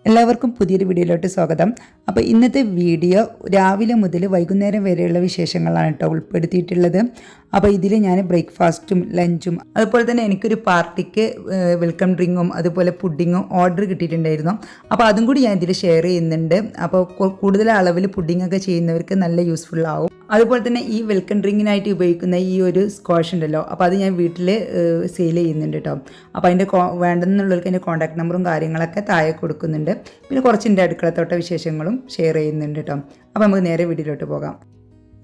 എല്ലാവർക്കും പുതിയൊരു വീഡിയോയിലോട്ട് സ്വാഗതം. അപ്പോൾ ഇന്നത്തെ വീഡിയോ രാവിലെ മുതൽ വൈകുന്നേരം വരെയുള്ള വിശേഷങ്ങളാണ് കേട്ടോ ഉൾപ്പെടുത്തിയിട്ടുള്ളത്. അപ്പോൾ ഇതിൽ ഞാൻ ബ്രേക്ക്ഫാസ്റ്റും ലഞ്ചും അതുപോലെ തന്നെ എനിക്കൊരു പാർട്ടിക്ക് വെൽക്കം ഡ്രിങ്കും അതുപോലെ പുഡിങ്ങും ഓർഡർ കിട്ടിയിട്ടുണ്ടായിരുന്നു. അപ്പോൾ അതും കൂടി ഞാൻ ഇതിൽ ഷെയർ ചെയ്യുന്നുണ്ട്. അപ്പോൾ കൂടുതൽ അളവിൽ പുഡിങ്ങൊക്കെ ചെയ്യുന്നവർക്ക് നല്ല യൂസ്ഫുൾ ആവും. അതുപോലെ തന്നെ ഈ വെൽക്കം ഡ്രിങ്കിനായിട്ട് ഉപയോഗിക്കുന്ന ഈ ഒരു സ്ക്വാഷ് ഉണ്ടല്ലോ, അപ്പോൾ അത് ഞാൻ വീട്ടിൽ സെയിൽ ചെയ്യുന്നുണ്ട് കേട്ടോ. അപ്പോൾ അതിൻ്റെ വേണ്ടെന്നുള്ളവർക്ക് അതിൻ്റെ കോൺടാക്ട് നമ്പറും കാര്യങ്ങളൊക്കെ താഴെ കൊടുക്കുന്നുണ്ട്. പിന്നെ കുറച്ച് എൻ്റെ അടുക്കളത്തോട്ട വിശേഷങ്ങളും ഷെയർ ചെയ്യുന്നുണ്ട് കേട്ടോ. അപ്പോൾ നമുക്ക് നേരെ വീഡിയോയിലോട്ട് പോകാം.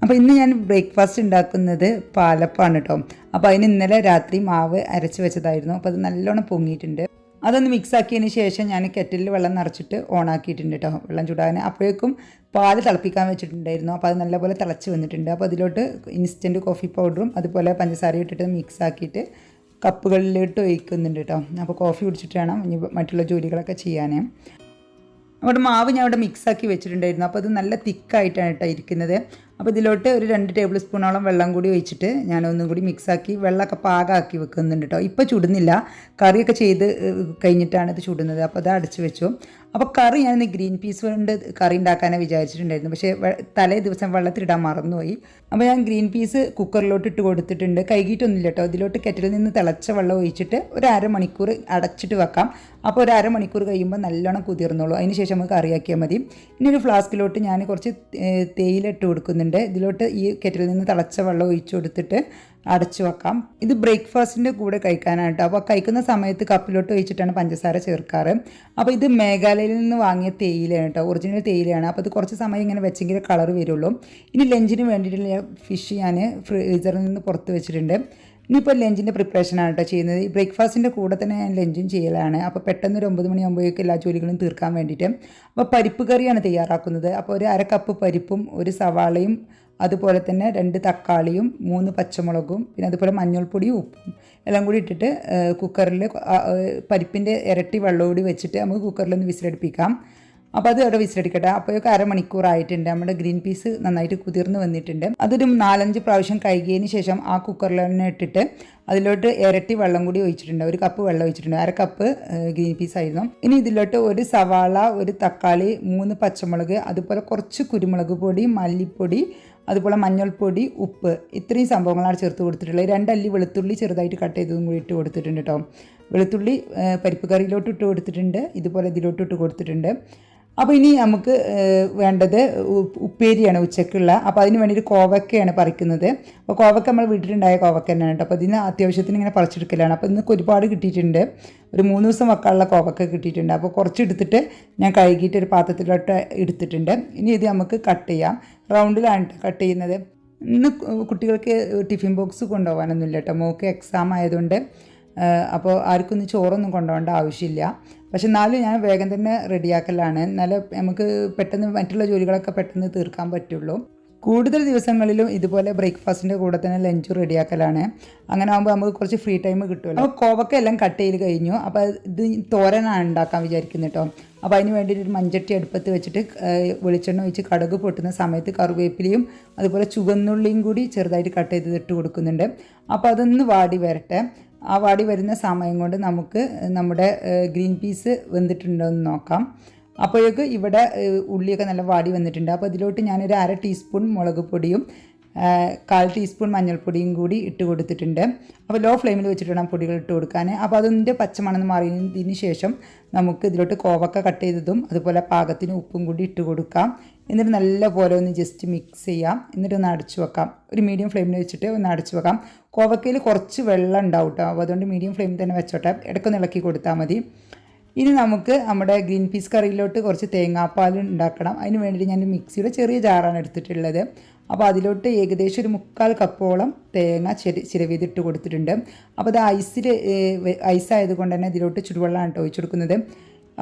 അപ്പോൾ ഇന്ന് ഞാൻ ബ്രേക്ക്ഫാസ്റ്റ് ഉണ്ടാക്കുന്നത് പാലപ്പമാണ് കേട്ടോ. അപ്പോൾ അതിന് ഇന്നലെ രാത്രി മാവ് അരച്ച് വെച്ചതായിരുന്നു. അപ്പോൾ അത് നല്ലോണം പൊങ്ങിയിട്ടുണ്ട്. അതൊന്ന് മിക്സ് ആക്കിയതിന് ശേഷം ഞാൻ കെറ്റിലിൽ വെള്ളം നിറച്ചിട്ട് ഓണാക്കിയിട്ടുണ്ട് കേട്ടോ, വെള്ളം ചൂടാൻ. അപ്പോഴേക്കും പാല് തിളപ്പിക്കാൻ വെച്ചിട്ടുണ്ടായിരുന്നു. അപ്പോൾ അത് നല്ലപോലെ തിളച്ച് വന്നിട്ടുണ്ട്. അപ്പോൾ അതിലോട്ട് ഇൻസ്റ്റൻറ്റ് കോഫി പൗഡറും അതുപോലെ പഞ്ചസാരയും ഇട്ടിട്ട് മിക്സ് ആക്കിയിട്ട് കപ്പുകളിലോട്ട് ഒഴിക്കുന്നുണ്ട് കേട്ടോ. അപ്പോൾ കോഫി കുടിച്ചിട്ട് വേണം ഇനി മറ്റുള്ള ജോലികളൊക്കെ ചെയ്യാൻ. അവിടെ മാവ് ഞാൻ അവിടെ മിക്സാക്കി വെച്ചിട്ടുണ്ടായിരുന്നു. അപ്പോൾ അത് നല്ല തിക്കായിട്ടാണ് കേട്ടോ ഇരിക്കുന്നത്. അപ്പോൾ ഇതിലോട്ട് ഒരു 2 ടേബിൾ സ്പൂണോളം വെള്ളം കൂടി ഒഴിച്ചിട്ട് ഞാനൊന്നും കൂടി മിക്സാക്കി വെള്ളമൊക്കെ പാകമാക്കി വെക്കുന്നുണ്ട് കേട്ടോ. ഇപ്പോൾ ചുടുന്നില്ല, കറിയൊക്കെ ചെയ്ത് കഴിഞ്ഞിട്ടാണ് ഇത് ചുടുന്നത്. അപ്പോൾ അത് അടച്ച് വെച്ചു. അപ്പോൾ കറി ഞാനിന്ന് ഗ്രീൻ പീസ് കൊണ്ട് കറി ഉണ്ടാക്കാനാണ് വിചാരിച്ചിട്ടുണ്ടായിരുന്നു. പക്ഷേ തലേ ദിവസം വെള്ളത്തിലിടാൻ മറന്നുപോയി. അപ്പോൾ ഞാൻ ഗ്രീൻ പീസ് കുക്കറിലോട്ട് ഇട്ട് കൊടുത്തിട്ടുണ്ട്. കഴുകിയിട്ടൊന്നുമില്ല കേട്ടോ. ഇതിലോട്ട് കെറ്റിലിൽ നിന്ന് തിളച്ച വെള്ളം ഒഴിച്ചിട്ട് ഒരു അരമണിക്കൂർ അടച്ചിട്ട് വെക്കാം. അപ്പോൾ ഒരു അരമണിക്കൂർ കഴിയുമ്പോൾ നല്ലോണം കുതിർന്നോളൂ. അതിന് ശേഷം നമുക്ക് കറിയാക്കിയാൽ മതി. ഇനി ഒരു ഫ്ലാസ്കിലോട്ട് ഞാൻ കുറച്ച് തേയില ഇട്ട് കൊടുക്കുന്നുണ്ട്. ഇതിലോട്ട് ഈ കെറ്റിലിൽ നിന്ന് തിളച്ച വെള്ളം ഒഴിച്ചു കൊടുത്തിട്ട് അടച്ചു വെക്കാം. ഇത് ബ്രേക്ക്ഫാസ്റ്റിൻ്റെ കൂടെ കഴിക്കാനായിട്ട്. അപ്പോൾ കഴിക്കുന്ന സമയത്ത് കപ്പിലോട്ട് ഒഴിച്ചിട്ടാണ് പഞ്ചസാര ചേർക്കാറ്. അപ്പോൾ ഇത് മേഘാലയയിൽ നിന്ന് വാങ്ങിയ തേയിലയാണ് കേട്ടോ, ഒറിജിനൽ തേയിലയാണ്. അപ്പോൾ ഇത് കുറച്ച് സമയം ഇങ്ങനെ വെച്ചെങ്കിൽ കളർ വരുള്ളൂ. ഇനി ലഞ്ചിന് വേണ്ടിയിട്ടുള്ള ഫിഷ് ഞാൻ ഫ്രീസറിൽ നിന്ന് പുറത്ത് വെച്ചിട്ടുണ്ട്. ഇനിയിപ്പോൾ ലഞ്ചിൻ്റെ പ്രിപ്പറേഷനാണ് കേട്ടോ ചെയ്യുന്നത്. ഈ ബ്രേക്ക്ഫാസ്റ്റിൻ്റെ കൂടെ തന്നെ ഞാൻ ലഞ്ചും ചെയ്യലാണ്. അപ്പോൾ പെട്ടെന്ന് ഒരു 9 മണിയാകുമ്പോഴേക്കും എല്ലാ ജോലികളും തീർക്കാൻ വേണ്ടിയിട്ട്. അപ്പോൾ പരിപ്പ് കറിയാണ് തയ്യാറാക്കുന്നത്. അപ്പോൾ ഒരു 1/2 കപ്പ് പരിപ്പും ഒരു സവാളയും അതുപോലെ തന്നെ 2 തക്കാളിയും 3 പച്ചമുളകും പിന്നെ അതുപോലെ മഞ്ഞൾപ്പൊടിയും ഉപ്പും എല്ലാം കൂടി ഇട്ടിട്ട് കുക്കറിൽ പരിപ്പിൻ്റെ ഇരട്ടി വെള്ളം കൂടി വെച്ചിട്ട് നമുക്ക് കുക്കറിലൊന്ന് വിസിലടിപ്പിക്കാം. അപ്പോൾ അത് അവിടെ വിസിലടിക്കട്ടെ. അപ്പോഴൊക്കെ അരമണിക്കൂറായിട്ടുണ്ട്. നമ്മുടെ ഗ്രീൻ പീസ് നന്നായിട്ട് കുതിർന്ന് വന്നിട്ടുണ്ട്. അതൊരു 4-5 പ്രാവശ്യം കഴുകിയതിന് ശേഷം ആ കുക്കറിൽ തന്നെ ഇട്ടിട്ട് അതിലോട്ട് ഇരട്ടി വെള്ളം കൂടി ഒഴിച്ചിട്ടുണ്ട്. 1 കപ്പ് വെള്ളം ഒഴിച്ചിട്ടുണ്ട്. 1/2 കപ്പ് ഗ്രീൻ പീസ് ആയിരുന്നു. ഇനി ഇതിലോട്ട് ഒരു സവാള, ഒരു തക്കാളി, 3 പച്ചമുളക്, അതുപോലെ കുറച്ച് കുരുമുളക് പൊടി, മല്ലിപ്പൊടി, അതുപോലെ മഞ്ഞൾപ്പൊടി, ഉപ്പ്, ഇത്രയും സംഭവങ്ങളാണ് ചേർത്ത് കൊടുത്തിട്ടുള്ളത്. 2 അല്ലി വെളുത്തുള്ളി ചെറുതായിട്ട് കട്ട് ചെയ്തതും കൂടി ഇട്ട് കൊടുത്തിട്ടുണ്ട് കേട്ടോ. വെളുത്തുള്ളി പരിപ്പ് കറിയിലോട്ട് ഇട്ട് കൊടുത്തിട്ടുണ്ട്, ഇതുപോലെ ഇതിലോട്ട് ഇട്ട് കൊടുത്തിട്ടുണ്ട്. അപ്പോൾ ഇനി നമുക്ക് വേണ്ടത് ഉപ്പേരിയാണ് ഉച്ചക്കുള്ള. അപ്പോൾ അതിന് വേണ്ടിയിട്ട് കോവക്കയാണ് പറിക്കുന്നത്. അപ്പോൾ കോവക്ക നമ്മൾ വീട്ടിലുണ്ടായ കോവക്ക തന്നെയാണ് കേട്ടോ. അപ്പോൾ ഇതിന് അത്യാവശ്യത്തിന് ഇങ്ങനെ പറിച്ചെടുക്കലാണ്. അപ്പോൾ ഇന്ന് ഒരുപാട് കിട്ടിയിട്ടുണ്ട്. ഒരു 3 ദിവസം വെക്കാനുള്ള കോവക്ക കിട്ടിയിട്ടുണ്ട്. അപ്പോൾ കുറച്ച് എടുത്തിട്ട് ഞാൻ കഴുകിയിട്ട് ഒരു പാത്രത്തിലോട്ട് എടുത്തിട്ടുണ്ട്. ഇനി ഇത് നമുക്ക് കട്ട് ചെയ്യാം. റൗണ്ടിലാണ് കട്ട് ചെയ്യുന്നത്. ഇന്ന് കുട്ടികൾക്ക് ടിഫിൻ ബോക്സ് കൊണ്ടുപോകാനൊന്നുമില്ല കേട്ടോ. മോൾക്ക് എക്സാം ആയതുകൊണ്ട് അപ്പോൾ ആർക്കും ഇന്ന് ചോറൊന്നും കൊണ്ടുപോകേണ്ട ആവശ്യമില്ല. പക്ഷെ എന്നാലും ഞാൻ വേഗം തന്നെ റെഡിയാക്കലാണ്. എന്നാലും നമുക്ക് പെട്ടെന്ന് മറ്റുള്ള ജോലികളൊക്കെ പെട്ടെന്ന് തീർക്കാൻ പറ്റുള്ളൂ. കൂടുതൽ ദിവസങ്ങളിലും ഇതുപോലെ ബ്രേക്ക്ഫാസ്റ്റിൻ്റെ കൂടെ തന്നെ ലഞ്ച് റെഡിയാക്കലാണ്. അങ്ങനെ ആകുമ്പോൾ നമുക്ക് കുറച്ച് ഫ്രീ ടൈം കിട്ടുമല്ലോ. അപ്പോൾ കോവക്ക എല്ലാം കട്ട് ചെയ്ത് കഴിഞ്ഞു. അപ്പോൾ ഇത് തോരനാണ് ഉണ്ടാക്കാൻ വിചാരിക്കുന്നത് കേട്ടോ. അപ്പോൾ അതിന് വേണ്ടിയിട്ട് ഒരു മൺചട്ടി അടുപ്പത്ത് വെച്ചിട്ട് വെളിച്ചെണ്ണ ഒഴിച്ച് കടുക് പൊട്ടുന്ന സമയത്ത് കറിവേപ്പിലയും അതുപോലെ ചുവന്നുള്ളിയും കൂടി ചെറുതായിട്ട് കട്ട് ചെയ്ത് ഇട്ട് കൊടുക്കുന്നുണ്ട്. അപ്പോൾ അതൊന്ന് വാടി വരട്ടെ. ആ വാടി വരുന്ന സമയം കൊണ്ട് നമുക്ക് നമ്മുടെ ഗ്രീൻ പീസ് വെന്തിട്ടുണ്ടോ എന്ന് നോക്കാം. അപ്പോഴേക്ക് ഇവിടെ ഉള്ളിയൊക്കെ നല്ല വാടി വന്നിട്ടുണ്ട്. അപ്പോൾ ഇതിലോട്ട് ഞാനൊരു 1/2 ടീസ്പൂൺ മുളക് പൊടിയും 1/4 ടീസ്പൂൺ മഞ്ഞൾപ്പൊടിയും കൂടി ഇട്ട് കൊടുത്തിട്ടുണ്ട്. അപ്പോൾ ലോ ഫ്ലെയിമിൽ വെച്ചിട്ട് വേണം പൊടികൾ ഇട്ട് കൊടുക്കാൻ. അപ്പോൾ അതിൻ്റെ പച്ചമണം മാറിയതിന് ശേഷം നമുക്ക് ഇതിലോട്ട് കോവക്ക കട്ട് ചെയ്തതും അതുപോലെ പാകത്തിന് ഉപ്പും കൂടി ഇട്ട് കൊടുക്കാം. എന്നിട്ട് നല്ല പോലെ ഒന്ന് ജസ്റ്റ് മിക്സ് ചെയ്യാം. എന്നിട്ട് ഒന്ന് അടച്ചു വെക്കാം. ഒരു മീഡിയം ഫ്ലെയിമിൽ വെച്ചിട്ട് ഒന്ന് അടച്ചു വെക്കാം. കോവക്കയിൽ കുറച്ച് വെള്ളം ഉണ്ടാവും കേട്ടോ. അപ്പോൾ അതുകൊണ്ട് മീഡിയം ഫ്ലെയിമിൽ തന്നെ വെച്ചോട്ടെ. ഇടയ്ക്കൊന്ന് ഇളക്കി കൊടുത്താൽ മതി. ഇനി നമുക്ക് നമ്മുടെ ഗ്രീൻ പീസ് കറിയിലോട്ട് കുറച്ച് തേങ്ങാപ്പാൽ ഉണ്ടാക്കണം. അതിന് വേണ്ടിയിട്ട് ഞാൻ മിക്സിയുടെ ചെറിയ ജാറാണ് എടുത്തിട്ടുള്ളത്. അപ്പോൾ അതിലോട്ട് ഏകദേശം ഒരു 3/4 കപ്പോളം തേങ്ങ ചിരവിതിട്ട് കൊടുത്തിട്ടുണ്ട്. അപ്പോൾ അത് ഐസായതുകൊണ്ട് തന്നെ ഇതിലോട്ട് ചുടുവെള്ളമാണ് കേട്ടോ ഒഴിച്ചു കൊടുക്കുന്നത്.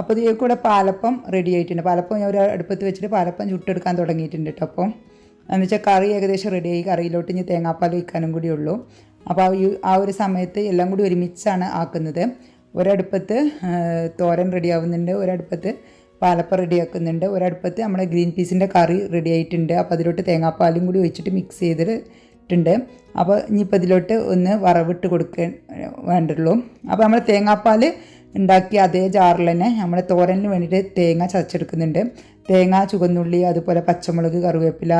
അപ്പോൾ ഇതിൽ കൂടെ പാലപ്പം റെഡി ആയിട്ടുണ്ട്. പാലപ്പം ഞാൻ ഒരു അടുപ്പത്ത് വെച്ചിട്ട് പാലപ്പം ചുട്ടെടുക്കാൻ തുടങ്ങിയിട്ടുണ്ട് കേട്ടോ. അപ്പോൾ എന്ന് വെച്ചാൽ കറി ഏകദേശം റെഡിയായി. കറിയിലോട്ട് ഇനി തേങ്ങാപ്പാൽ വയ്ക്കാനും കൂടി ഉള്ളൂ. അപ്പോൾ ആ ഒരു സമയത്ത് എല്ലാം കൂടി ഒരുമിച്ചാണ് ആക്കുന്നത്. ഒരടുപ്പത്ത് തോരൻ റെഡിയാവുന്നുണ്ട്, ഒരടുപ്പത്ത് പാലപ്പം റെഡിയാക്കുന്നുണ്ട്, ഒരടുപ്പത്ത് നമ്മുടെ ഗ്രീൻ പീസിൻ്റെ കറി റെഡി ആയിട്ടുണ്ട്. അപ്പോൾ അതിലോട്ട് തേങ്ങാപ്പാലും കൂടി ഒഴിച്ചിട്ട് മിക്സ് ചെയ്തിട്ടുണ്ട്. അപ്പോൾ ഇനിയിപ്പോൾ ഇതിലോട്ട് ഒന്ന് വറവിട്ട് കൊടുക്കാൻ വേണ്ടുള്ളൂ. അപ്പോൾ നമ്മൾ തേങ്ങാപ്പാൽ ഉണ്ടാക്കിയ അതേ ജാറിൽ തന്നെ നമ്മൾ തോരനിന് വേണ്ടിയിട്ട് തേങ്ങ ചതച്ചെടുക്കുന്നുണ്ട്. തേങ്ങ, ചുവന്നുള്ളി, അതുപോലെ പച്ചമുളക്, കറിവേപ്പില,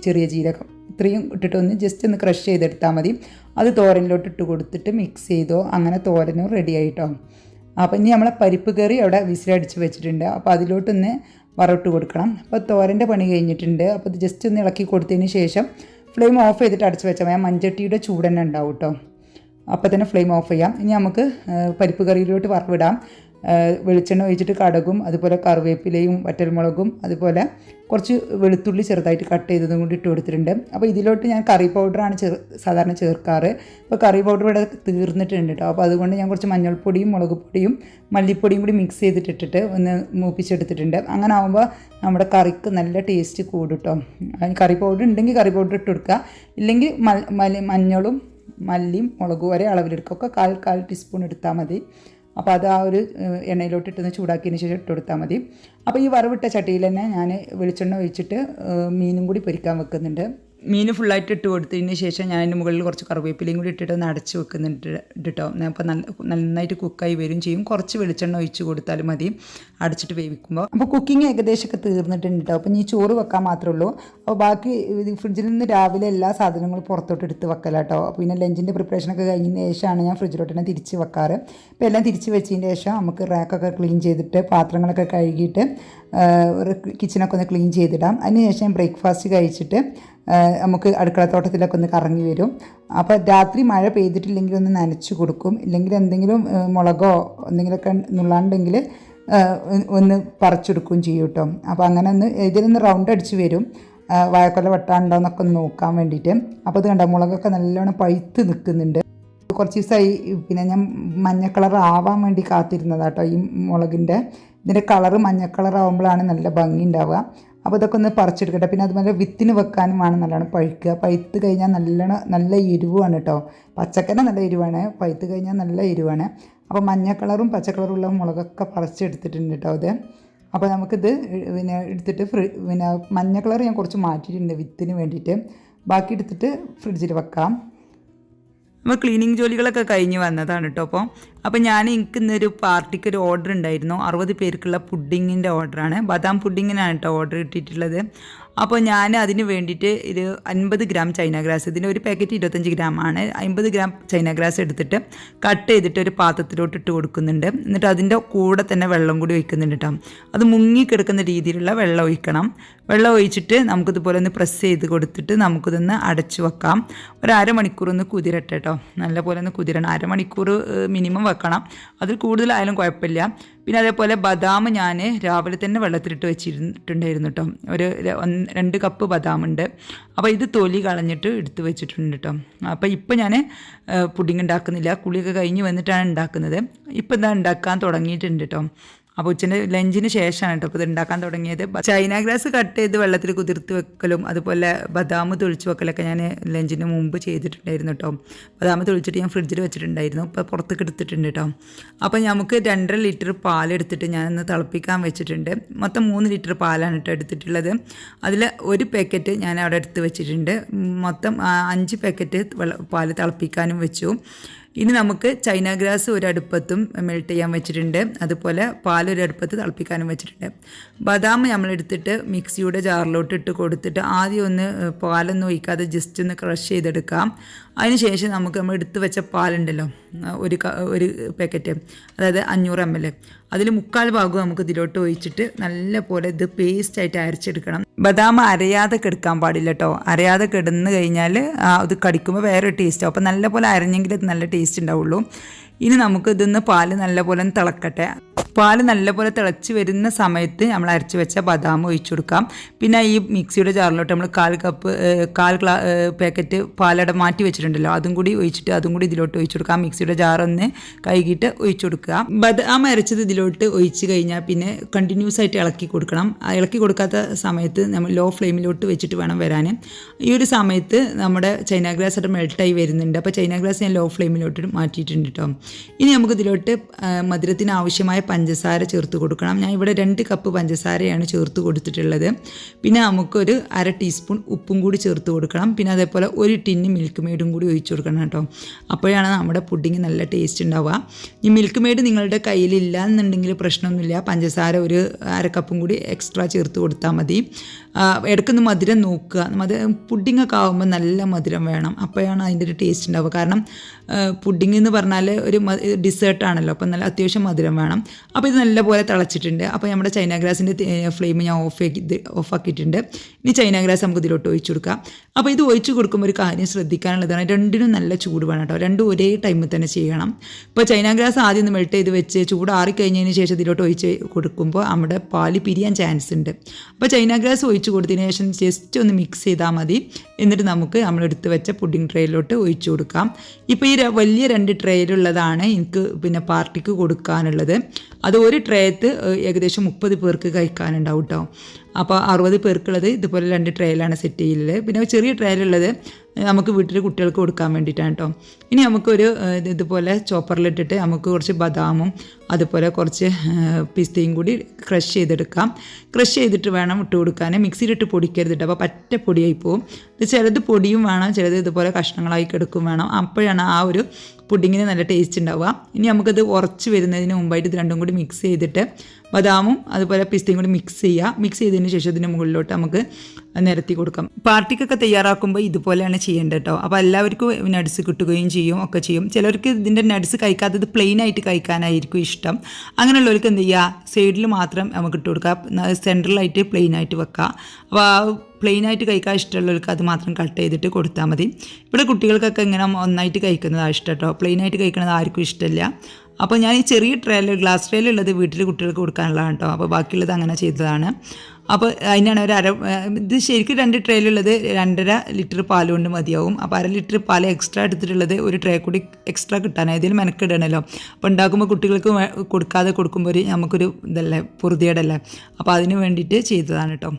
ചെറിയ ജീരകം ഇത്രയും ഇട്ടിട്ട് ജസ്റ്റ് ഒന്ന് ക്രഷ് ചെയ്തെടുത്താൽ മതി. അത് തോരനിലോട്ട് ഇട്ട് കൊടുത്തിട്ട് മിക്സ് ചെയ്തോ, അങ്ങനെ തോരനും റെഡി ആയിട്ടോ. അപ്പോൾ ഇനി നമ്മളെ പരിപ്പ് കറി അവിടെ വിസിലടിച്ച് വെച്ചിട്ടുണ്ട്. അപ്പോൾ അതിലോട്ടൊന്ന് വറവിട്ട് കൊടുക്കണം. അപ്പോൾ തോരൻ്റെ പണി കഴിഞ്ഞിട്ടുണ്ട്. അപ്പോൾ ഇത് ജസ്റ്റ് ഒന്ന് ഇളക്കി കൊടുത്തതിന് ശേഷം ഫ്ലെയിം ഓഫ് ചെയ്തിട്ട് അടച്ച് വെച്ചാൽ മതി. മൺചട്ടിയുടെ ചൂട് തന്നെ ഉണ്ടാവും കേട്ടോ. അപ്പോൾ തന്നെ ഫ്ലെയിം ഓഫ് ചെയ്യാം. ഇനി നമുക്ക് പരിപ്പ് കറിയിലോട്ട് വറവിടാം. വെളിച്ചെണ്ണ ഒഴിച്ചിട്ട് കടുകും, അതുപോലെ കറിവേപ്പിലയും വറ്റൽമുളകും, അതുപോലെ കുറച്ച് വെളുത്തുള്ളി ചെറുതായിട്ട് കട്ട് ചെയ്തതും കൂടി ഇട്ട് കൊടുത്തിട്ടുണ്ട്. അപ്പോൾ ഇതിലോട്ട് ഞാൻ കറി പൗഡറാണ് സാധാരണ ചേർക്കാറ്. അപ്പോൾ കറി പൗഡർ ഇവിടെ തീർന്നിട്ടുണ്ട് കേട്ടോ. അപ്പോൾ അതുകൊണ്ട് ഞാൻ കുറച്ച് മഞ്ഞൾപ്പൊടിയും മുളക് പൊടിയും മല്ലിപ്പൊടിയും കൂടി മിക്സ് ചെയ്തിട്ടിട്ട് ഒന്ന് മൂപ്പിച്ചെടുത്തിട്ടുണ്ട്. അങ്ങനെ ആകുമ്പോൾ നമ്മുടെ കറിക്ക് നല്ല ടേസ്റ്റ് കൂടും കേട്ടോ. കറി പൗഡർ ഉണ്ടെങ്കിൽ കറി പൗഡർ ഇട്ട് കൊടുക്കുക, ഇല്ലെങ്കിൽ മഞ്ഞളും മല്ലിയും മുളകും ഒരേ അളവിലെടുക്കുക. ഒക്കെ കാൽ ടീസ്പൂൺ എടുത്താൽ മതി. അപ്പോൾ അത് ആ ഒരു എണ്ണയിലോട്ട് ഇട്ടൊന്ന് ചൂടാക്കിയതിന് ശേഷം ഇട്ട് കൊടുത്താൽ മതി. അപ്പോൾ ഈ വറവിട്ട ചട്ടിയിൽ തന്നെ ഞാൻ വെളിച്ചെണ്ണ ഒഴിച്ചിട്ട് മീനും കൂടി പൊരിക്കാൻ വെക്കുന്നുണ്ട്. മീൻ ഫുള്ളായിട്ട് ഇട്ട് കൊടുത്തതിന് ശേഷം ഞാൻ അതിൻ്റെ മുകളിൽ കുറച്ച് കറിവേപ്പിലയും കൂടി ഇട്ടിട്ട് ഒന്ന് അടച്ച് വെക്കുന്നുണ്ട് കേട്ടോ. അപ്പോൾ നന്നായിട്ട് കുക്കായി വരും ചെയ്യും. കുറച്ച് വെളിച്ചെണ്ണ ഒഴിച്ച് കൊടുത്താലും മതി അടച്ചിട്ട് വേവിക്കുമ്പോൾ. അപ്പോൾ കുക്കിംഗ് ഏകദേശമൊക്കെ തീർന്നിട്ടുണ്ട് കേട്ടോ. അപ്പോൾ ഇനി ചോറ് വെക്കാൻ മാത്രമേ ഉള്ളൂ. അപ്പോൾ ബാക്കി ഫ്രിഡ്ജിൽ നിന്ന് രാവിലെ എല്ലാ സാധനങ്ങളും പുറത്തോട്ട് എടുത്ത് വെക്കല കേട്ടോ. പിന്നെ ലഞ്ചിൻ്റെ പ്രിപ്പറേഷനൊക്കെ കഴിഞ്ഞതിന് ശേഷമാണ് ഞാൻ ഫ്രിഡ്ജിലോട്ട് തന്നെ തിരിച്ച് വെക്കാറ്. അപ്പോൾ എല്ലാം തിരിച്ച് വെച്ചതിന് ശേഷം നമുക്ക് റാക്കൊക്കെ ക്ലീൻ ചെയ്തിട്ട് പാത്രങ്ങളൊക്കെ കഴുകിയിട്ട് കിച്ചണൊക്കെ ഒന്ന് ക്ലീൻ ചെയ്തിടാം. അതിനുശേഷം ബ്രേക്ക്ഫാസ്റ്റ് കഴിച്ചിട്ട് നമുക്ക് അടുക്കളത്തോട്ടത്തിലൊക്കെ ഒന്ന് കറങ്ങി വരും. അപ്പോൾ രാത്രി മഴ പെയ്തിട്ടില്ലെങ്കിൽ ഒന്ന് നനച്ച് കൊടുക്കും. ഇല്ലെങ്കിൽ എന്തെങ്കിലും മുളകോ എന്തെങ്കിലുമൊക്കെ നുള്ളാണ്ടെങ്കിൽ ഒന്ന് പറിച്ചെടുക്കുകയും ചെയ്യും കേട്ടോ. അപ്പോൾ അങ്ങനെ ഒന്ന് ഇതിലൊന്ന് റൗണ്ട് അടിച്ച് വരും, വാഴക്കൊല വെട്ടാണ്ടോ എന്നൊക്കെ ഒന്ന് നോക്കാൻ വേണ്ടിയിട്ട്. അപ്പോൾ അത് കണ്ടോ, മുളകൊക്കെ നല്ലോണം പഴുത്ത് നിൽക്കുന്നുണ്ട്. കുറച്ച് ദിവസമായി പിന്നെ ഞാൻ മഞ്ഞ കളർ ആവാൻ വേണ്ടി കാത്തിരുന്നതാട്ടോ. ഈ മുളകിൻ്റെ ഇതിൻ്റെ കളറ് മഞ്ഞ കളർ ആകുമ്പോഴാണ് നല്ല ഭംഗി ഉണ്ടാവുക. അപ്പോൾ ഇതൊക്കെ ഒന്ന് പറിച്ചെടുക്കട്ടെ. പിന്നെ അതുപോലെ വിത്തിന് വെക്കാനും വേണം നല്ലോണം പഴുക്കുക. പഴുത്ത് കഴിഞ്ഞാൽ നല്ല എരിവാണ് കേട്ടോ. പച്ചക്കന്നെ നല്ല എരിവാണ്, പഴുത്ത് കഴിഞ്ഞാൽ നല്ല എരിവാണ്. അപ്പോൾ മഞ്ഞ കളറും പച്ച കളറും ഉള്ള മുളകൊക്കെ പറിച്ചെടുത്തിട്ടുണ്ട് കേട്ടോ അത്. അപ്പോൾ നമുക്കിത് പിന്നെ എടുത്തിട്ട് പിന്നെ മഞ്ഞ കളർ ഞാൻ കുറച്ച് മാറ്റിയിട്ടുണ്ട് വിത്തിന് വേണ്ടിയിട്ട്. ബാക്കി എടുത്തിട്ട് ഫ്രിഡ്ജിൽ വെക്കാം. അപ്പോൾ ക്ലീനിങ് ജോലികളൊക്കെ കഴിഞ്ഞ് വന്നതാണ് കേട്ടോ. അപ്പോൾ എനിക്ക് ഇന്നൊരു പാർട്ടിക്ക് ഒരു ഓർഡർ ഉണ്ടായിരുന്നു. 60 പേർക്കുള്ള പുഡിങ്ങിൻ്റെ ഓർഡറാണ്. ബദാം പുഡിങ്ങിനാണ് കേട്ടോ ഓർഡർ കിട്ടിയിട്ടുള്ളത്. അപ്പോൾ ഞാൻ അതിന് വേണ്ടിയിട്ട് ഒരു 50 ഗ്രാം ചൈന ഗ്രാസ്, ഇതിൻ്റെ ഒരു പാക്കറ്റ് 25 ഗ്രാമാണ്, 50 ഗ്രാം ചൈന ഗ്രാസ് എടുത്തിട്ട് കട്ട് ചെയ്തിട്ട് ഒരു പാത്രത്തിലോട്ട് ഇട്ട് കൊടുക്കുന്നുണ്ട്. എന്നിട്ട് അതിൻ്റെ കൂടെ തന്നെ വെള്ളം കൂടി ഒഴിക്കുന്നുണ്ട് കേട്ടോ. അത് മുങ്ങിക്കിടക്കുന്ന രീതിയിലുള്ള വെള്ളം ഒഴിക്കണം. വെള്ളം ഒഴിച്ചിട്ട് നമുക്കിതുപോലെ ഒന്ന് പ്രസ് ചെയ്ത് കൊടുത്തിട്ട് നമുക്കിതൊന്ന് അടച്ചു വെക്കാം. ഒരു അരമണിക്കൂർ ഒന്ന് കുതിരട്ടെ കേട്ടോ. നല്ലപോലെ ഒന്ന് കുതിരണം. അരമണിക്കൂർ മിനിമം വെക്കണം, അതിൽ കൂടുതലായാലും കുഴപ്പമില്ല. പിന്നെ അതേപോലെ ബദാം ഞാൻ രാവിലെ തന്നെ വെള്ളത്തിലിട്ട് വെച്ചിട്ടുണ്ടായിരുന്നു കേട്ടോ. ഒരു 2 കപ്പ് ബദാമുണ്ട്. അപ്പോൾ ഇത് തൊലി കളഞ്ഞിട്ട് എടുത്ത് വെച്ചിട്ടുണ്ട് കേട്ടോ. അപ്പോൾ ഇപ്പോൾ ഞാൻ പുഡിങ് ഉണ്ടാക്കുന്നില്ല, കുളിയൊക്കെ കഴിഞ്ഞ് വന്നിട്ടാണ് ഉണ്ടാക്കുന്നത്. ഇപ്പോൾ എന്താ ഉണ്ടാക്കാൻ തുടങ്ങിയിട്ടുണ്ട് കേട്ടോ. അപ്പോൾ ഉച്ചൻ്റെ ലഞ്ചിന് ശേഷമാണ് കേട്ടോ ഇപ്പോൾ ഇത് ഉണ്ടാക്കാൻ തുടങ്ങിയത്. ചൈന ഗ്രാസ് കട്ട് ചെയ്ത് വെള്ളത്തിൽ കുതിർത്ത് വെക്കലും അതുപോലെ ബദാം തൊളിച്ച് വെക്കലൊക്കെ ഞാൻ ലഞ്ചിന് മുമ്പ് ചെയ്തിട്ടുണ്ടായിരുന്നു കേട്ടോ. ബദാം തൊളിച്ചിട്ട് ഞാൻ ഫ്രിഡ്ജിൽ വെച്ചിട്ടുണ്ടായിരുന്നു. ഇപ്പോൾ പുറത്തേക്ക് എടുത്തിട്ടുണ്ട് കേട്ടോ. അപ്പോൾ നമുക്ക് 2.5 ലിറ്റർ പാലെടുത്തിട്ട് ഞാനൊന്ന് തിളപ്പിക്കാൻ വെച്ചിട്ടുണ്ട്. മൊത്തം 3 ലിറ്റർ പാലാണ് കേട്ടോ എടുത്തിട്ടുള്ളത്. അതിൽ ഒരു പാക്കറ്റ് ഞാൻ അവിടെ എടുത്ത് വെച്ചിട്ടുണ്ട്. മൊത്തം 5 പാക്കറ്റ് പാൽ തിളപ്പിക്കാനും വെച്ചു. ഇനി നമുക്ക് ചൈന ഗ്രാസ് ഒരു അടുപ്പത്തും മെൽറ്റ് ചെയ്യാൻ വെച്ചിട്ടുണ്ട്. അതുപോലെ പാലൊരു അടുപ്പത്ത് തിളപ്പിക്കാനും വെച്ചിട്ടുണ്ട്. ബദാം നമ്മളെടുത്തിട്ട് മിക്സിയുടെ ജാറിലോട്ട് ഇട്ട് കൊടുത്തിട്ട് ആദ്യം ഒന്ന് പാലൊന്നും ഒഴിക്കാതെ ജസ്റ്റ് ഒന്ന് ക്രഷ് ചെയ്തെടുക്കാം. അതിന് ശേഷം നമ്മൾ എടുത്ത് വെച്ച പാലുണ്ടല്ലോ, ഒരു പാക്കറ്റ്, അതായത് 500 ml, അതിൽ 3/4 ഭാഗവും നമുക്ക് ഇതിലോട്ട് ഒഴിച്ചിട്ട് നല്ല പോലെ ഇത് പേസ്റ്റായിട്ട് അരച്ചെടുക്കണം. ബദാം അരയാതെ കെടുക്കാൻ പാടില്ല കേട്ടോ. അരയാതെ കിടന്ന് കഴിഞ്ഞാൽ അത് കടിക്കുമ്പോൾ വേറെ ടേസ്റ്റാവും. അപ്പോൾ നല്ല പോലെ അരഞ്ഞെങ്കിൽ അത് നല്ല ടേസ്റ്റ് ഉണ്ടാവുള്ളൂ. ഇനി നമുക്ക് ഇതൊന്ന് പാല് നല്ലപോലെ തിളക്കട്ടെ. പാല് നല്ലപോലെ തിളച്ച് വരുന്ന സമയത്ത് നമ്മൾ അരച്ച് വെച്ച ബദാം ഒഴിച്ചു കൊടുക്കാം. പിന്നെ ഈ മിക്സിയുടെ ജാറിലോട്ട് നമ്മൾ 1/4 പാക്കറ്റ് പാലട മാറ്റി വെച്ചിട്ടുണ്ടല്ലോ, അതും കൂടി ഒഴിച്ചിട്ട് അതും കൂടി ഇതിലോട്ട് ഒഴിച്ചു കൊടുക്കാം. മിക്സിയുടെ ജാറൊന്ന് കഴുകിയിട്ട് ഒഴിച്ചു കൊടുക്കുക. ബദാം അരച്ചത് ഇതിലോട്ട് ഒഴിച്ച് കഴിഞ്ഞാൽ പിന്നെ കണ്ടിന്യൂസ് ആയിട്ട് ഇളക്കി കൊടുക്കണം. ഇളക്കി കൊടുക്കാത്ത സമയത്ത് നമ്മൾ ലോ ഫ്ലെയിമിലോട്ട് വെച്ചിട്ട് വേണം വരാൻ. ഈ ഒരു സമയത്ത് നമ്മുടെ ചൈന ഗ്രാസ് മെൽട്ടായി വരുന്നുണ്ട്. അപ്പോൾ ചൈന ഗ്രാസ് ഞാൻ ലോ ഫ്ലെയിമിലോട്ട് മാറ്റിയിട്ടുണ്ട് കേട്ടോ. ഇനി നമുക്ക് ഇതിലോട്ട് മധുരത്തിന് ആവശ്യമായ പഞ്ചസാര ചേർത്ത് കൊടുക്കണം. ഞാൻ ഇവിടെ 2 കപ്പ് പഞ്ചസാരയാണ് ചേർത്ത് കൊടുത്തിട്ടുള്ളത്. പിന്നെ നമുക്കൊരു 1/2 ടീസ്പൂൺ ഉപ്പും കൂടി ചേർത്ത് കൊടുക്കണം. പിന്നെ അതേപോലെ 1 ടിന്ന് മിൽക്ക് മെയ്ഡും കൂടി ഒഴിച്ചു കൊടുക്കണം കേട്ടോ. അപ്പോഴാണ് നമ്മുടെ പുഡിങ് നല്ല ടേസ്റ്റ് ഉണ്ടാവുക. ഈ മിൽക്ക് മെയ്ഡ് നിങ്ങളുടെ കയ്യിലില്ല എന്നുണ്ടെങ്കിൽ പ്രശ്നമൊന്നുമില്ല, പഞ്ചസാര ഒരു 1/2 കപ്പും കൂടി എക്സ്ട്രാ ചേർത്ത് കൊടുത്താൽ മതി. ഇടയ്ക്കൊന്ന് മധുരം നോക്കുക. പുഡിങ്ങൊക്കെ ആകുമ്പോൾ നല്ല മധുരം വേണം, അപ്പോഴാണ് അതിൻ്റെ ഒരു ടേസ്റ്റ് ഉണ്ടാവുക. കാരണം പുഡിങ് എന്ന് പറഞ്ഞാൽ ഒരു ഡിസേർട്ടാണല്ലോ, അപ്പോൾ നല്ല അത്യാവശ്യം മധുരം വേണം. അപ്പോൾ ഇത് നല്ലപോലെ തിളച്ചിട്ടുണ്ട്. അപ്പോൾ നമ്മുടെ ചൈന ഗ്രാസിൻ്റെ ഫ്ലെയിം ഞാൻ ഓഫാക്കിയിട്ടുണ്ട്. ഇനി ചൈന ഗ്രാസ് നമുക്ക് ഇതിലോട്ട് ഒഴിച്ചു കൊടുക്കാം. അപ്പോൾ ഇത് ഒഴിച്ചു കൊടുക്കുമ്പോൾ ഒരു കാര്യം ശ്രദ്ധിക്കാനുള്ളതാണ്, രണ്ടിനും നല്ല ചൂട് വേണം കേട്ടോ. രണ്ടും ഒരേ ടൈമിൽ തന്നെ ചെയ്യണം. ഇപ്പോൾ ചൈന ഗ്രാസ് ആദ്യം ഒന്ന് മെൽറ്റ് ചെയ്ത് വെച്ച് ചൂടാറിക്കഴിഞ്ഞതിന് ശേഷം ഇതിലോട്ട് ഒഴിച്ച് കൊടുക്കുമ്പോൾ നമ്മുടെ പാല് പിരിയാൻ ചാൻസ് ഉണ്ട്. അപ്പോൾ ചൈന ഗ്രാസ് ഒഴിച്ച് കൊടുത്തതിന് ശേഷം ജസ്റ്റ് ഒന്ന് മിക്സ് ചെയ്താൽ മതി. എന്നിട്ട് നമുക്ക് നമ്മളെടുത്ത് വെച്ച പുഡിംഗ് ട്രേയിലോട്ട് ഒഴിച്ചു കൊടുക്കാം. ഇപ്പോൾ ഈ വലിയ 2 ട്രേയിലുള്ളതാണ് എനിക്ക് പിന്നെ പാർട്ടിക്ക് കൊടുക്കാനുള്ളത്. അത് ഒരു ട്രേത്ത് ഏകദേശം 30 പേർക്ക് കഴിക്കാനുണ്ടാവും കേട്ടോ. അപ്പോൾ 60 പേർക്കുള്ളത് ഇതുപോലെ 2 ട്രേയിലാണ് സെറ്റ് ചെയ്യുന്നത്. പിന്നെ ചെറിയ ട്രേയിലുള്ളത് നമുക്ക് വീട്ടിൽ കുട്ടികൾക്ക് കൊടുക്കാൻ വേണ്ടിയിട്ടാണ് കേട്ടോ. ഇനി നമുക്കൊരു ഇതുപോലെ ചോപ്പറിലിട്ടിട്ട് നമുക്ക് കുറച്ച് ബദാമും അതുപോലെ കുറച്ച് പിസ്തയും കൂടി ക്രഷ് ചെയ്തെടുക്കാം. ക്രഷ് ചെയ്തിട്ട് വേണം ഇട്ട് കൊടുക്കാൻ. മിക്സിയിലിട്ട് പൊടിക്കരുത്, അപ്പോൾ പറ്റ പൊടിയായി പോവും. ഇത് ചിലത് പൊടിയും വേണം, ചിലത് ഇതുപോലെ കഷ്ണങ്ങളായി കിടക്കും വേണം. അപ്പോഴാണ് ആ ഒരു പുഡിങ്ങിന് നല്ല ടേസ്റ്റ് ഉണ്ടാവുക. ഇനി നമുക്കത് ഉറച്ച് വരുന്നതിന് മുമ്പായിട്ട് ഇത് രണ്ടും കൂടി മിക്സ് ചെയ്തിട്ട് ബദാമും അതുപോലെ പിസ്തയും കൂടി മിക്സ് ചെയ്യുക. മിക്സ് ചെയ്തതിന് ശേഷം ഇതിന് മുകളിലോട്ട് നമുക്ക് നിരത്തി കൊടുക്കാം. പാർട്ടിക്കൊക്കെ തയ്യാറാക്കുമ്പോൾ ഇതുപോലെയാണ് ചെയ്യേണ്ടത് കേട്ടോ. അപ്പോൾ എല്ലാവർക്കും നട്സ് കിട്ടുകയും ചെയ്യും ഒക്കെ ചെയ്യും. ചിലർക്ക് ഇതിൻ്റെ നട്സ് കഴിക്കാത്തത് പ്ലെയിൻ ആയിട്ട് കഴിക്കാനായിരിക്കും ഇഷ്ടം. അങ്ങനെയുള്ളവർക്ക് എന്ത് ചെയ്യുക, സൈഡിൽ മാത്രം നമുക്ക് ഇട്ട് കൊടുക്കുക, സെൻട്രലായിട്ട് പ്ലെയിൻ ആയിട്ട് വെക്കുക. അപ്പോൾ ആ പ്ലെയിൻ ആയിട്ട് കഴിക്കാൻ ഇഷ്ടമുള്ളവർക്ക് അത് മാത്രം കട്ട് ചെയ്തിട്ട് കൊടുത്താൽ മതി. ഇവിടെ കുട്ടികൾക്കൊക്കെ ഇങ്ങനെ ഒന്നായിട്ട് കഴിക്കുന്നതാണ് ഇഷ്ടം കേട്ടോ. പ്ലെയിൻ ആയിട്ട് കഴിക്കുന്നത് ആർക്കും ഇഷ്ടമില്ല. അപ്പോൾ ഞാൻ ഈ ചെറിയ ട്രേയിൽ ഗ്ലാസ് ട്രേയിലുള്ളത് വീട്ടിൽ കുട്ടികൾക്ക് കൊടുക്കാനുള്ളതാണ് കേട്ടോ. അപ്പോൾ ബാക്കിയുള്ളത് അങ്ങനെ ചെയ്തതാണ്. അപ്പോൾ അതിനാണ് ഇത് ശരിക്കും 2 ട്രേയിലുള്ളത് 2.5 ലിറ്റർ പാൽ കൊണ്ട് മതിയാവും. അപ്പോൾ 1/2 ലിറ്റർ പാൽ എക്സ്ട്രാ എടുത്തിട്ടുള്ളത് ഒരു ട്രേ കൂടി എക്സ്ട്രാ കിട്ടാനായി ഇതിൽ മെനക്കിടണമല്ലോ. അപ്പോൾ ഉണ്ടാക്കുമ്പോൾ കുട്ടികൾക്ക് കൊടുക്കാതെ കൊടുക്കുമ്പോൾ നമുക്കൊരു ഇതല്ലേ, പൊറുതിയേടല്ലേ. അപ്പോൾ അതിന് വേണ്ടിയിട്ട് ചെയ്തതാണ് കേട്ടോ.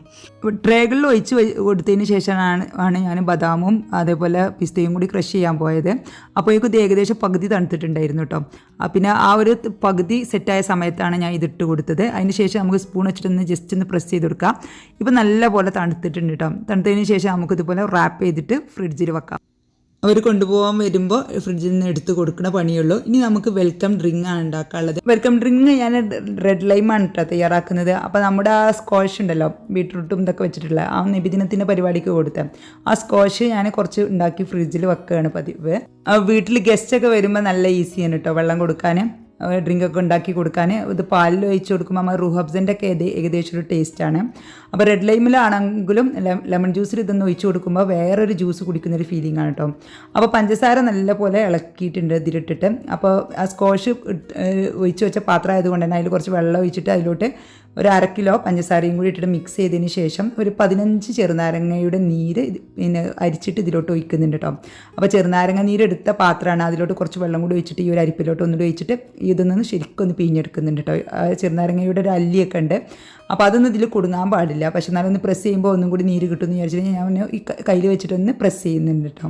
ട്രേകളിൽ ഒഴിച്ച് കൊടുത്തതിന് ശേഷമാണ് ഞാൻ ബദാമും അതേപോലെ പിസ്തയും കൂടി ക്രഷ് ചെയ്യാൻ പോയത്. അപ്പോഴേക്കും ഇത് ഏകദേശം പകുതി തണുത്തിട്ടുണ്ടായിരുന്നു കേട്ടോ. പിന്നെ ആ ഒരു പകുതി സെറ്റായ സമയത്താണ് ഞാൻ ഇതിട്ട് കൊടുത്തത്. അതിന് ശേഷം നമുക്ക് സ്പൂൺ വെച്ചിട്ടൊന്ന് ജസ്റ്റ് ഒന്ന് പ്രസ് ചെയ്ത് കൊടുക്കാം. ഇപ്പോൾ നല്ല പോലെ തണുത്തിട്ടുണ്ട് കേട്ടോ. തണുത്തതിന് ശേഷം നമുക്കിതുപോലെ റാപ്പ് ചെയ്തിട്ട് ഫ്രിഡ്ജിൽ വെക്കാം. അവർ കൊണ്ടുപോകാൻ വരുമ്പോൾ ഫ്രിഡ്ജിൽ നിന്ന് എടുത്ത് കൊടുക്കുന്ന പണിയുള്ളൂ. ഇനി നമുക്ക് വെൽക്കം ഡ്രിങ്ക് ആണ് ഉണ്ടാക്കാനുള്ളത്. വെൽക്കം ഡ്രിങ്ക് ഞാൻ റെഡ് ലൈമാണ് കേട്ടോ തയ്യാറാക്കുന്നത്. അപ്പോൾ നമ്മുടെ ആ സ്ക്വാഷ് ഉണ്ടല്ലോ, ബീട്രൂട്ടും ഇതൊക്കെ വെച്ചിട്ടുള്ള ആ നബിദിനത്തിൻ്റെ പരിപാടിക്ക് കൊടുത്തത് ആ സ്ക്വാഷ് ഞാൻ കുറച്ച് ഉണ്ടാക്കി ഫ്രിഡ്ജിൽ വെക്കുകയാണ് പതിവ്. വീട്ടിൽ ഗസ്റ്റൊക്കെ വരുമ്പോൾ നല്ല ഈസിയാണ് കേട്ടോ വെള്ളം കൊടുക്കാൻ, ഡ്രിങ്കൊക്കെ ഉണ്ടാക്കി കൊടുക്കാൻ. ഇത് പാലിൽ ഒഴിച്ച് കൊടുക്കുമ്പോൾ നമ്മൾ റുഹബ്സിൻ്റെ ഒക്കെ ഏകദേശം ഒരു ടേസ്റ്റാണ്. അപ്പോൾ റെഡ് ലൈമിലാണെങ്കിലും ലെമൺ ജ്യൂസിൽ ഇതൊന്ന് ഒഴിച്ച് കൊടുക്കുമ്പോൾ വേറൊരു ജ്യൂസ് കുടിക്കുന്നൊരു ഫീലിംഗ് ആണ് കേട്ടോ. അപ്പോൾ പഞ്ചസാര നല്ലപോലെ ഇളക്കിയിട്ടുണ്ട് ഇതിലിട്ടിട്ട്. അപ്പോൾ ആ സ്ക്വാഷ് ഒഴിച്ച് വെച്ച പാത്രം ആയതുകൊണ്ട് തന്നെ അതിൽ കുറച്ച് വെള്ളം ഒഴിച്ചിട്ട് അതിലോട്ട് ഒരു 1/2 കിലോ പഞ്ചസാരയും കൂടി ഇട്ടിട്ട് മിക്സ് ചെയ്തതിന് ശേഷം ഒരു 15 ചെറുനാരങ്ങയുടെ നീര് പിന്നെ അരിച്ചിട്ട് ഇതിലോട്ട് ഒഴിക്കുന്നുണ്ട് കേട്ടോ. അപ്പോൾ ചെറുനാരങ്ങ നീര് എടുത്ത പാത്രമാണ്, അതിലോട്ട് കുറച്ച് വെള്ളം കൂടി ഒഴിച്ചിട്ട് ഈ ഒരു അരിപ്പിലോട്ട് ഒന്നുകൂടി ഒഴിച്ചിട്ട് ഇതൊന്ന് ശരിക്കും ഒന്ന് പിഴിഞ്ഞെടുക്കുന്നുണ്ട് കേട്ടോ. ചെറുനാരങ്ങയുടെ ഒരു അല്ലിയൊക്കെ ഉണ്ട്, അപ്പോൾ അതൊന്നും ഇതിൽ കുടുങ്ങാൻ പാടില്ല. പക്ഷെ എന്നാലും ഒന്ന് പ്രസ് ചെയ്യുമ്പോൾ ഒന്നും കൂടി നീര് കിട്ടുമെന്ന് വിചാരിച്ചിട്ട് ഞാൻ ഈ കയ്യിൽ വെച്ചിട്ടൊന്ന് പ്രസ് ചെയ്യുന്നുണ്ട് കേട്ടോ.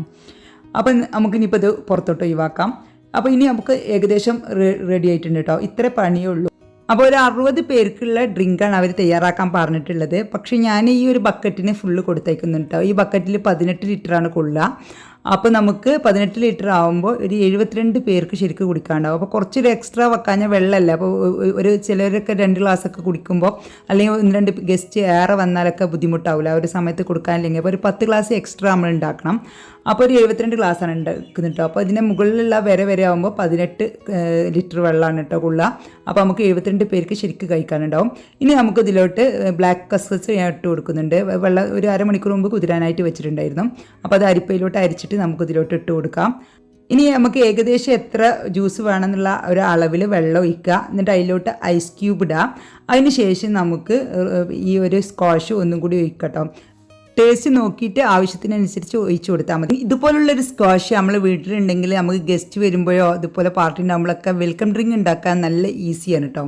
അപ്പം നമുക്കിനിപ്പോൾ ഇത് പുറത്തോട്ട് ഒഴിവാക്കാം. അപ്പോൾ ഇനി നമുക്ക് ഏകദേശം റെഡി ആയിട്ടുണ്ട് കേട്ടോ. ഇത്ര പണിയേ ഉള്ളൂ. അപ്പോൾ ഒരു 60 പേർക്കുള്ള ഡ്രിങ്കാണ് അവർ തയ്യാറാക്കാൻ പറഞ്ഞിട്ടുള്ളത്. പക്ഷേ ഞാൻ ഈ ഒരു ബക്കറ്റിന് ഫുള്ള് കൊടുത്തേക്കുന്നുണ്ട് കേട്ടോ. ഈ ബക്കറ്റിൽ 18 ലിറ്ററാണ് കൊള്ളുക. അപ്പോൾ നമുക്ക് 18 ലിറ്റർ ആകുമ്പോൾ ഒരു 72 പേർക്ക് ശരിക്കും കുടിക്കാണ്ടാവും. അപ്പോൾ കുറച്ചൊരു എക്സ്ട്രാ വെക്കാഞ്ഞാൽ വെള്ളമല്ല. അപ്പോൾ ഒരു ചിലരൊക്കെ 2 ഗ്ലാസ്സൊക്കെ കുടിക്കുമ്പോൾ അല്ലെങ്കിൽ 1-2 ഗസ്റ്റ് ഏറെ വന്നാലൊക്കെ ബുദ്ധിമുട്ടാവില്ല ആ ഒരു സമയത്ത് കൊടുക്കാനില്ലെങ്കിൽ. അപ്പോൾ ഒരു 10 ഗ്ലാസ് എക്സ്ട്രാ നമ്മൾ ഉണ്ടാക്കണം. അപ്പോൾ ഒരു 72 ഗ്ലാസ്സാണ് ഉണ്ടാക്കുന്നത് കേട്ടോ. അപ്പോൾ ഇതിൻ്റെ മുകളിലുള്ള വരെ ആകുമ്പോൾ 18 ലിറ്റർ വെള്ളമാണ് കേട്ടോ കൊള്ളുക. അപ്പോൾ നമുക്ക് 72 പേർക്ക് ശരിക്കും കഴിക്കാനുണ്ടാവും. ഇനി നമുക്ക് ഇതിലോട്ട് ബ്ലാക്ക് കസ്കസ് ഞാൻ ഇട്ട് കൊടുക്കുന്നുണ്ട്. വെള്ളം ഒരു അരമണിക്കൂർ മുമ്പ് കുതിരാനായിട്ട് വെച്ചിട്ടുണ്ടായിരുന്നു. അപ്പോൾ അത് അരിപ്പയിലോട്ട് അരിച്ചിട്ട് നമുക്ക് ഇതിലോട്ട് ഇട്ട് കൊടുക്കാം. ഇനി നമുക്ക് ഏകദേശം എത്ര ജ്യൂസ് വേണമെന്നുള്ള ഒരു അളവിൽ വെള്ളം ഒഴിക്കുക. എന്നിട്ട് അതിലോട്ട് ഐസ് ക്യൂബ് ഇടുക. അതിന് ശേഷം നമുക്ക് ഈ ഒരു സ്ക്വാഷ് ഒന്നും കൂടി ഒഴിക്കട്ടോ. ടേസ്റ്റ് നോക്കിയിട്ട് ആവശ്യത്തിനനുസരിച്ച് ഒഴിച്ചു കൊടുത്താൽ മതി. ഇതുപോലുള്ളൊരു സ്ക്വാഷ് നമ്മൾ വീട്ടിലുണ്ടെങ്കിൽ നമുക്ക് ഗസ്റ്റ് വരുമ്പോഴോ അതുപോലെ പാർട്ടി ഉണ്ടാകുമ്പോഴൊക്കെ വെൽക്കം ഡ്രിങ്ക് ഉണ്ടാക്കാൻ നല്ല ഈസിയാണ് കേട്ടോ.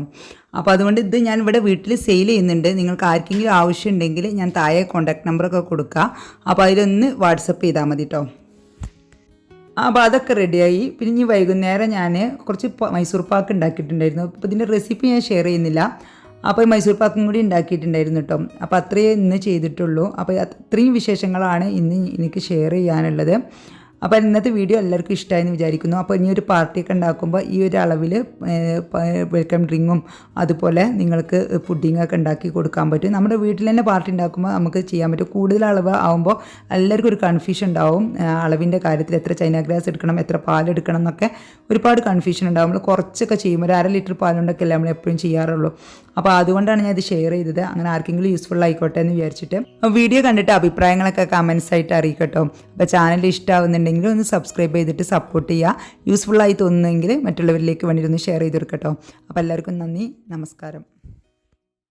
അപ്പോൾ അതുകൊണ്ട് ഇത് ഞാൻ ഇവിടെ വീട്ടിൽ സെയിൽ ചെയ്യുന്നുണ്ട്. നിങ്ങൾക്ക് ആർക്കെങ്കിലും ആവശ്യമുണ്ടെങ്കിൽ ഞാൻ താഴെ കോൺടാക്ട് നമ്പറൊക്കെ കൊടുക്കുക. അപ്പോൾ അതിലൊന്ന് വാട്സപ്പ് ചെയ്താൽ മതി കേട്ടോ. അപ്പോൾ അതൊക്കെ റെഡിയായി. പിന്നെ ഇനി വൈകുന്നേരം ഞാൻ കുറച്ച് മൈസൂർ പാക്ക് ഉണ്ടാക്കിയിട്ടുണ്ടായിരുന്നു. അപ്പോൾ ഇതിൻ്റെ റെസിപ്പി ഞാൻ ഷെയർ ചെയ്യുന്നില്ല. അപ്പോൾ ഈ മൈസൂർ പാക്കും കൂടി ഉണ്ടാക്കിയിട്ടുണ്ടായിരുന്നു കേട്ടോ. അപ്പോൾ അത്രയേ ഇന്ന് ചെയ്തിട്ടുള്ളൂ. അപ്പോൾ അത്രയും വിശേഷങ്ങളാണ് ഇന്ന് എനിക്ക് ഷെയർ ചെയ്യാനുള്ളത്. അപ്പോൾ ഇന്നത്തെ വീഡിയോ എല്ലാവർക്കും ഇഷ്ടമായെന്ന് വിചാരിക്കുന്നു. അപ്പോൾ ഇനി ഒരു പാർട്ടിയൊക്കെ ഉണ്ടാക്കുമ്പോൾ ഈ ഒരു അളവിൽ വെൽക്കം ഡ്രിങ്കും അതുപോലെ നിങ്ങൾക്ക് പുഡിങ്ങൊക്കെ ഉണ്ടാക്കി കൊടുക്കാൻ പറ്റും. നമ്മുടെ വീട്ടിൽ തന്നെ പാർട്ടി ഉണ്ടാക്കുമ്പോൾ നമുക്ക് ചെയ്യാൻ പറ്റും. കൂടുതൽ അളവ് ആകുമ്പോൾ എല്ലാവർക്കും ഒരു കൺഫ്യൂഷൻ ഉണ്ടാവും. അളവിൻ്റെ കാര്യത്തിൽ എത്ര ചൈന ഗ്രാസ് എടുക്കണം, എത്ര പാലെടുക്കണം എന്നൊക്കെ ഒരുപാട് കൺഫ്യൂഷൻ ഉണ്ടാവും. നമ്മൾ കുറച്ചൊക്കെ ചെയ്യുമ്പോൾ ഒരു 1/2 ലിറ്റർ പാലുകൊണ്ടൊക്കെ അല്ലേ നമ്മൾ എപ്പോഴും ചെയ്യാറുള്ളൂ. അപ്പോൾ അതുകൊണ്ടാണ് ഞാൻ ഇത് ഷെയർ ചെയ്തത്. അങ്ങനെ ആർക്കെങ്കിലും യൂസ്ഫുൾ ആയിക്കോട്ടെ എന്ന് വിചാരിച്ചിട്ട്. വീഡിയോ കണ്ടിട്ട് അഭിപ്രായങ്ങളൊക്കെ കമൻസ് ആയിട്ട് അറിയിക്കട്ടോ. അപ്പോൾ ചാനൽ ഇഷ്ടമാവുന്നുണ്ടെങ്കിൽ ഒന്ന് സബ്സ്ക്രൈബ് ചെയ്തിട്ട് സപ്പോർട്ട് ചെയ്യുക. യൂസ്ഫുൾ ആയി തോന്നുന്നെങ്കിൽ മറ്റുള്ളവരിലേക്ക് വേണ്ടി ഒന്ന് ഷെയർ ചെയ്ത് കൊടുക്കട്ടോ. അപ്പോൾ എല്ലാവർക്കും നന്ദി, നമസ്കാരം.